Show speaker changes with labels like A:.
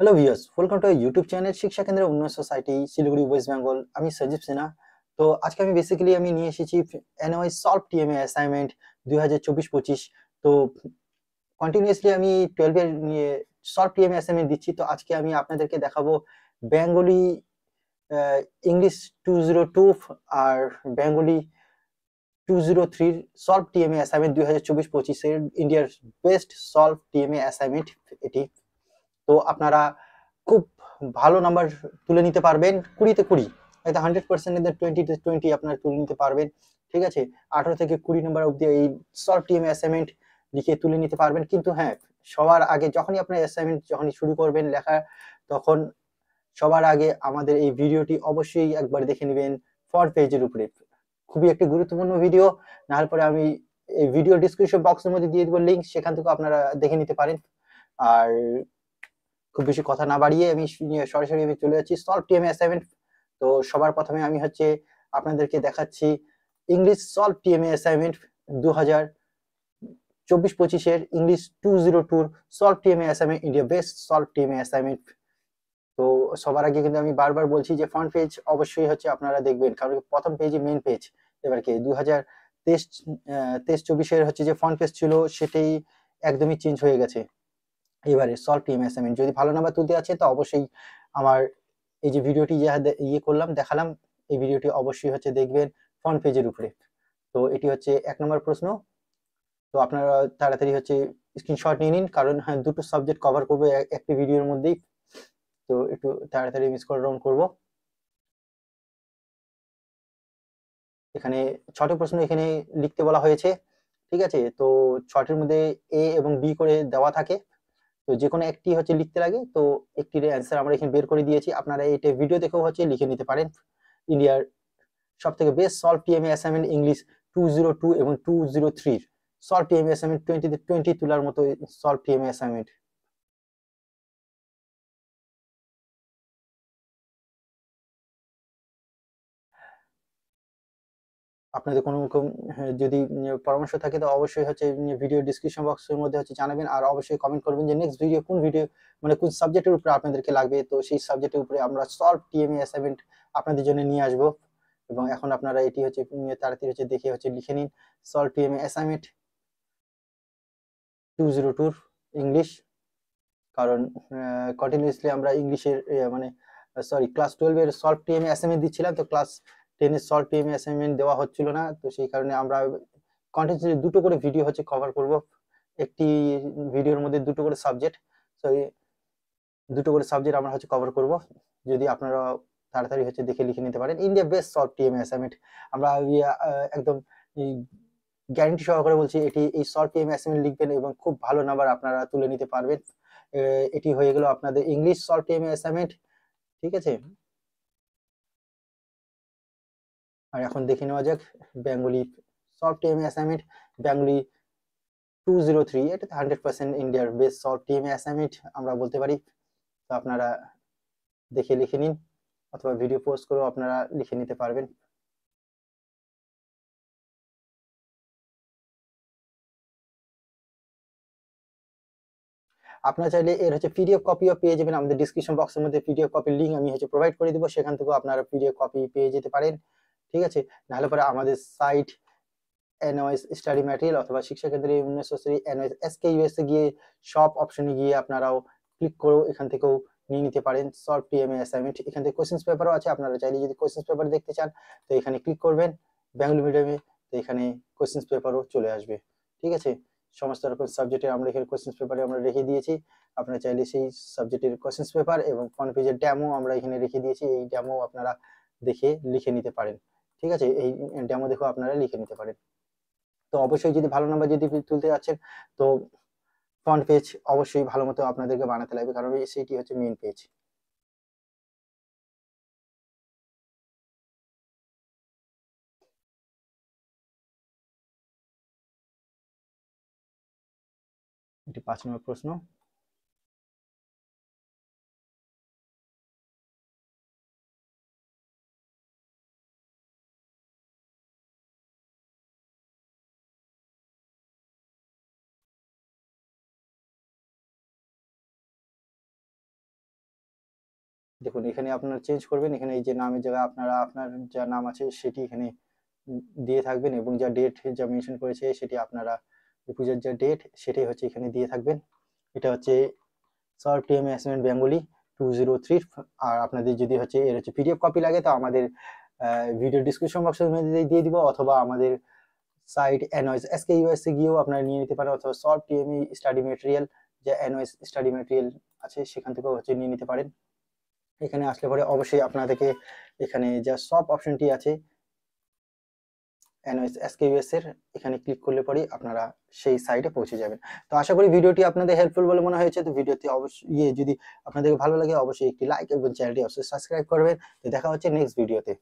A: Hello viewers, welcome to YouTube channel শিক্ষা কেন্দ্র উন্নয়ন সোসাইটি শিলিগুড়ি ওয়েস্ট বেঙ্গল। আমি সজীব সিনহা। তো আজকে আমি বেসিক্যালি নিয়ে এসেছি এনওয়াই সলভ টিএমএ অ্যাসাইনমেন্ট 2024-25। তো কন্টিনিউয়াসলি আমি 12 এর নিয়ে সলভ টিএমএ অ্যাসাইনমেন্ট দিচ্ছি। তো আজকে আমি আপনাদেরকে দেখাবো বেঙ্গলি ইংলিশ 202 আর বেঙ্গলি 203 সলভ টিএমএ অ্যাসাইনমেন্ট 2024-25 এর ইন্ডিয়ার বেস্ট সলভ টিএমএ অ্যাসাইনমেন্ট এটি। তো আপনারা খুব ভালো নাম্বার তুলে নিতে পারবেন 20 তে 20, হয়তো 100% এর 20 তে 20 আপনারা তুলে নিতে পারবেন। ঠিক আছে, 18 থেকে 20 নাম্বার অবধি এই সলভ টিএম অ্যাসাইনমেন্ট লিখে তুলে নিতে পারবেন। কিন্তু হ্যাঁ, সবার আগে যখনই আপনার অ্যাসাইনমেন্ট যখনই শুরু করবেন লেখা, তখন সবার আগে আমাদের এই ভিডিওটি অবশ্যই একবার দেখে নেবেন ফ্রন্ট পেজের উপরে। খুবই একটি গুরুত্বপূর্ণ ভিডিও। না হলে পরে আমি এই ভিডিও ডিসক্রিপশন বক্সের মধ্যে দিয়ে দেবো লিঙ্ক, সেখান থেকে আপনারা দেখে নিতে পারেন। আর খুব বেশি কথা না বাড়িয়ে আমি সরাসরি চলে যাচ্ছি সলভ টিএমএ অ্যাসাইনমেন্ট। তো সবার প্রথমে আমি আপনাদেরকে দেখাচ্ছি ইংলিশ সলভ টিএমএ অ্যাসাইনমেন্ট 2024-25 এর English 202 solve TMA assignment, India best solve TMA assignment. তো সবার আগে কিন্তু আমি বারবার বলছি যে ফ্রন্ট পেজ অবশ্যই আপনারা দেখবেন, কারণ প্রথম পেজই মেন পেজ। এবার কি 2023-24 এর যে ফ্রন্ট পেজ ছিল সেটাই একদমই চেঞ্জ হয়ে গেছে। এবারে সলভ টিএম অ্যাসাইনমেন্ট যদি ভালো নাম্বার তুলতে আছে তো অবশ্যই আমার এই যে ভিডিওটি করলাম দেখালাম, এই ভিডিওটি অবশ্যই দেখবেন ফ্রন্ট পেজের উপরে। তো এটি 1 নম্বর প্রশ্ন। তো আপনারা তাড়াতাড়ি স্ক্রিনশট নিয়ে নিন, কারণ হ্যাঁ, দুটো সাবজেক্ট কভার করবো একটি ভিডিওর মধ্যেই। তো একটু তাড়াতাড়ি স্ক্রল ডাউন করব। এখানে 6টি প্রশ্ন এখানে লিখতে বলা হয়েছে। ঠিক আছে, তো 6টির মধ্যে এ এবং বি করে দেওয়া থাকে। তো যে কোনো একটি লিখতে লাগে। তো একটির অ্যান্সার আমরা এখানে বের করে দিয়েছি, আপনারা এটা ভিডিও দেখেও লিখে নিতে পারেন। ইন্ডিয়ার সব থেকে best solve TMA assignment English 202 এবং 203 সলভ টিএমএ অ্যাসাইনমেন্ট 20 তে 20 তোলার মতো সলভ টিএমএ অ্যাসাইনমেন্ট। আপনাদের কোনো রকম যদি পরামর্শ থাকে তো অবশ্যই ভিডিও ডিসক্রিপশন বক্সের মধ্যে জানাবেন। আর অবশ্যই কমেন্ট করবেন যে নেক্সট ভিডিও কোন ভিডিও মানে কোন সাবজেক্টের উপরে আপনাদেরকে লাগবে। তো সেই সাবজেক্টের উপরে আমরা সলভ টিএমএ অ্যাসাইনমেন্ট আপনাদের জন্য নিয়ে আসবো। এবং এখন আপনারা এটি তাড়াতাড়ি দেখে লিখে নিন সলভ টিএমএ অ্যাসাইনমেন্ট 202 ইংলিশ। কারণ কন্টিনিউয়াসলি আমরা ইংলিশের মানে সরি ক্লাস 12 এর সলভ টিএমএ অ্যাসাইনমেন্ট দিচ্ছিলাম, তো ক্লাস 10 এর সলভ টিএমএ অ্যাসাইনমেন্ট দেওয়া হচ্ছিল না। তো সেই কারণে আমরা কন্টিনিউয়াসলি দুটো করে ভিডিও কভার করব। একটি ভিডিওর মধ্যে দুটো করে সাবজেক্ট, সরি দুটো করে সাবজেক্ট আমরা কভার করব। যদি আপনারা তাড়াতাড়ি দেখে লিখে নিতে পারেন India best solve TMA assignment. আমরা একদম গ্যারান্টি সহকারে বলছি এটি এই সলভ টিএমএ অ্যাসাইনমেন্ট লিখবেন এবং খুব ভালো নাম্বার আপনারা তুলে নিতে পারবেন। এটি হয়ে গেল আপনাদের ইংলিশ সলভ টিএমএ অ্যাসাইনমেন্ট। ঠিক আছে, আর এখন দেখে নেওয়া যাক Bengali solve TMA assignment Bengali 203। এটা 100% ইন্ডিয়ার বেস্ট সলভ টিএমএ অ্যাসাইনমেন্ট আমরা বলতে পারি। তো আপনারা দেখে লিখে নিন, অথবা ভিডিও পোস্ট করেও আপনারা লিখে নিতে পারবেন। আপনারা চাইলে এর পিডিএফ কপিও পেয়ে যাবেন আমাদের ডিসক্রিপশন বক্সের মধ্যে। পিডিএফ কপির লিঙ্ক আমি প্রোভাইড করে দিব, সেখান থেকেও আপনারা পিডিএফ কপি পেয়ে যেতে পারেন। ঠিক আছে, নাহলে পরে আমাদের সাইট এনওএস স্টাডি ম্যাটেরিয়াল অথবা শিক্ষা কেন্দ্রের উন্নয়ন সোসাইটি এনওএস এসকেইউএস এ গিয়ে সব অপশনে গিয়ে আপনারাও ক্লিক করেও এখান থেকেও নিয়ে নিতে পারেন সলভ টিএমএ অ্যাসাইনমেন্ট। এখান থেকে কোশ্চেন্স পেপারও আছে, আপনারা চাইলে যদি কোশ্চেন্স পেপার দেখতে চান তো এখানে ক্লিক করবেন বেঙ্গলি মিডিয়ামে, তো এখানে কোশ্চেন্স পেপারও চলে আসবে। ঠিক আছে, সমস্ত রকম সাবজেক্টের আমরা এখানে কোশ্চেন্স পেপারে আমরা রেখে দিয়েছি। আপনারা চাইলে সেই সাবজেক্টের কোশ্চেন্স পেপার এবং ফ্রন্ট পেজের ডেমো আমরা এখানে রেখে দিয়েছি, এই ডেমো আপনারা দেখে লিখে নিতে পারেন। ঠিক আছে, এই ডেমো দেখেও আপনারা লিখে নিতে পারেন। তো অবশ্যই যদি ভালো নাম্বার যদি তুলতে যাচ্ছেন তো ফ্রন্ট পেজ অবশ্যই ভালো মতো আপনাদেরকে বানাতে লাগবে, কারণ সেটি মেইন পেজ। এটি 5 নম্বর প্রশ্ন। দেখুন এখানে আপনারা চেঞ্জ করবেন, এখানে এই যে নামের জায়গায় আপনারা আপনার যা নাম আছে সেটি এখানে দিয়ে থাকবেন এবং যা ডেট যা মেনশন করেছে সেটি আপনারা পূজার যা ডেট সেটাই হচ্ছে এখানে দিয়ে থাকবেন। এটা হচ্ছে সলভ টিএমএ অ্যাসাইনমেন্ট বেঙ্গলি 203। আর আপনাদের যদি হচ্ছে এর হচ্ছে পিডিএফ কপি লাগে তো আমাদের ভিডিও ডিসক্রিপশন বক্সের মধ্যে দিয়ে দিব, অথবা আমাদের সাইট এনওয়েস SKUS এ গিয়েও আপনারা নিয়ে নিতে পারেন, অথবা সলভ টিএমএ স্টাডি ম্যাটেরিয়াল যে এনওয়েস স্টাডি ম্যাটেরিয়াল আছে সেখান থেকেও হচ্ছে নিয়ে নিতে পারেন। এখানে আসলে পরে অবশ্যই আপনাদেরকে এখানে যা সব অপশনটি আছে এনওএস SKUS এর এখানে ক্লিক করলে পরে আপনারা সেই সাইটে পৌঁছে যাবেন। তো আশা করি ভিডিওটি আপনাদের হেল্পফুল বলে মনে হয়েছে। তো ভিডিওটি অবশ্যই যদি আপনাদের ভালো লাগে অবশ্যই একটি লাইক এবং চ্যানেলটি অবশ্যই সাবস্ক্রাইব করবেন। তো দেখা হচ্ছে নেক্সট ভিডিওতে।